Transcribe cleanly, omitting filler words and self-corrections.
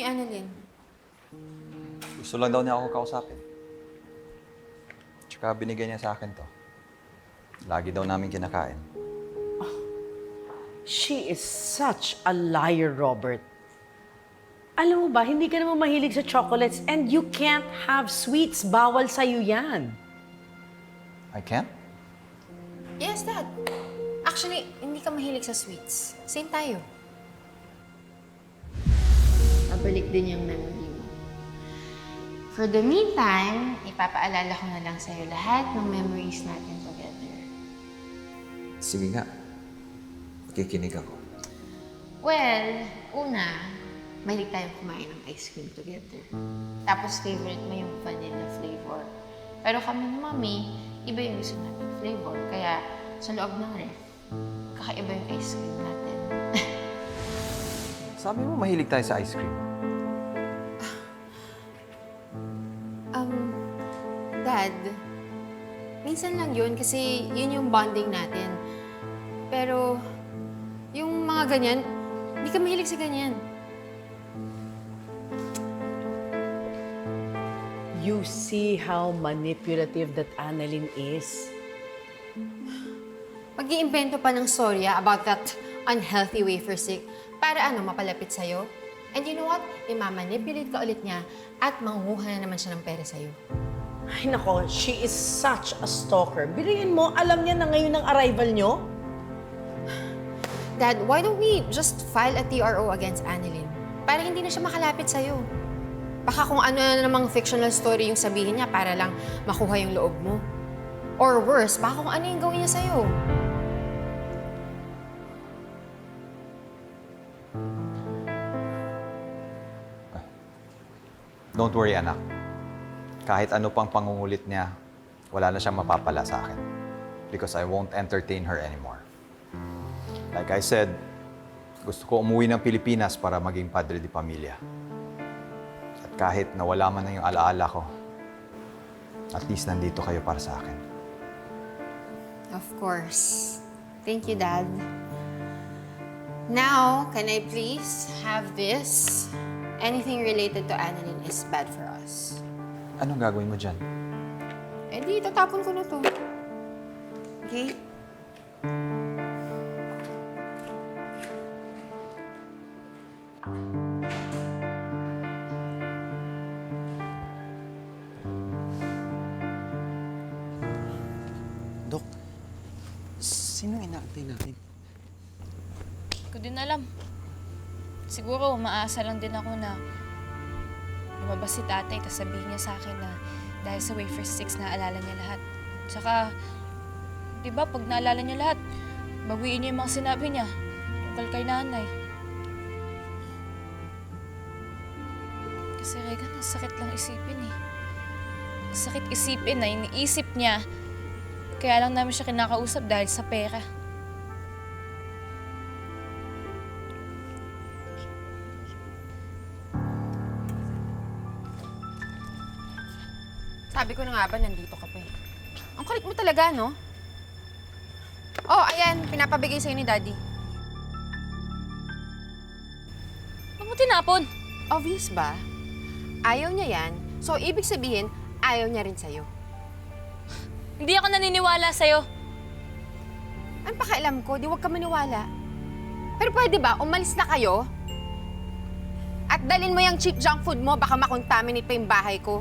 Annalyn? Gusto lang daw niya ako kausapin. Tsaka binigay niya sa akin to. Lagi daw namin kinakain. She is such a liar, Robert. Alam mo ba, hindi ka naman mahilig sa chocolates and you can't have sweets. Bawal sa'yo yan. I can't? Yes, Dad. Actually, hindi ka mahilig sa sweets. Same tayo. Pabalik din yung memory mo. For the meantime, ipapaalala ko na lang sa'yo lahat ng memories natin together. Sige nga. Kikinig ako. Well, una, mahilig tayong kumain ng ice cream together. Tapos favorite mo yung vanilla flavor. Pero kami ni Mami, iba yung gusto natin flavor. Kaya sa loob ng ref, kakaiba yung ice cream natin. Sabi mo mahilig tayo sa ice cream. Dad, minsan lang yun kasi yun yung bonding natin. Pero yung mga ganyan, hindi ka mahilig sa ganyan. You see how manipulative that Annalyn is? Mag-iimbento pa ng storya about that unhealthy wafer stick para mapalapit sa'yo. And you know what? Imamanipulate ka ulit niya at manghuha na naman siya ng pera sa'yo. Ay nako, she is such a stalker. Bilhin mo, alam niya na ngayon ang arrival niyo? Dad, why don't we just file a TRO against Annalyn? Para hindi na siya makalapit sa'yo. Baka kung ano na namang fictional story yung sabihin niya para lang makuha yung loob mo. Or worse, baka kung ano yung gawin niya sa'yo. Don't worry, anak. Kahit ano pang pangungulit niya, wala na siyang mapapala sa akin. Because I won't entertain her anymore. Like I said, gusto ko umuwi ng Pilipinas para maging padre di pamilya. At kahit nawala man na yung alaala ko, at least nandito kayo para sa akin. Of course. Thank you, Dad. Now, can I please have this? Anything related to Annalyn is bad for us. Anong gagawin mo dyan? Eh di, tatapon ko na to. Okay? Dok, sino inaantay natin? Hindi ko din alam. Siguro, umaasa lang din ako na lumabas si tatay tapos sabihin niya sa akin na dahil sa wafer sticks naalala niya lahat. Tsaka, di ba, pag naalala niya lahat, bawiin niya yung mga sinabi niya tungkol kay nanay. Kasi Regan, ang sakit lang isipin eh. Ang sakit isipin na iniisip niya. Kaya lang namin siya kinakausap dahil sa pera. Sabi ko na nga ba, nandito ka pa eh. Ang kulit mo talaga, no? Oh, ayan, pinapabigay sa'yo ni Daddy. Ba't mo tinapon? Obvious ba? Ayaw niya yan, so ibig sabihin, ayaw niya rin sa'yo. Hindi ako naniniwala sa'yo. Ano pakialam ko? Di wag ka maniwala. Pero pwede ba, umalis na kayo? At dalin mo yung cheap junk food mo, baka makontaminate pa yung bahay ko.